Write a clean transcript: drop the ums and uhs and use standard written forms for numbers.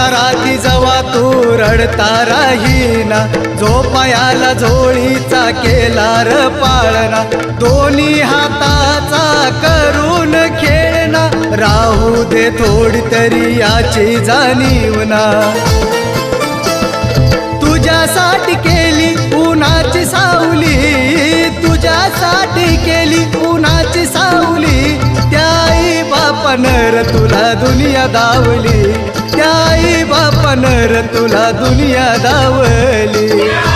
संसाराती जवा तू रडता राहीना, झोपायाला झोळीचा केला र पाळणा, दोन्ही हाताचा करून खेळना, राहू दे थोडी तरी याची जाणीवना. तुझ्यासाठी केली उन्हाची सावली, तुझ्यासाठी केली उन्हाची सावली, त्या आई बापानं तुला दुनिया दावली, त्या आई बापानं तुला दुनिया दावली.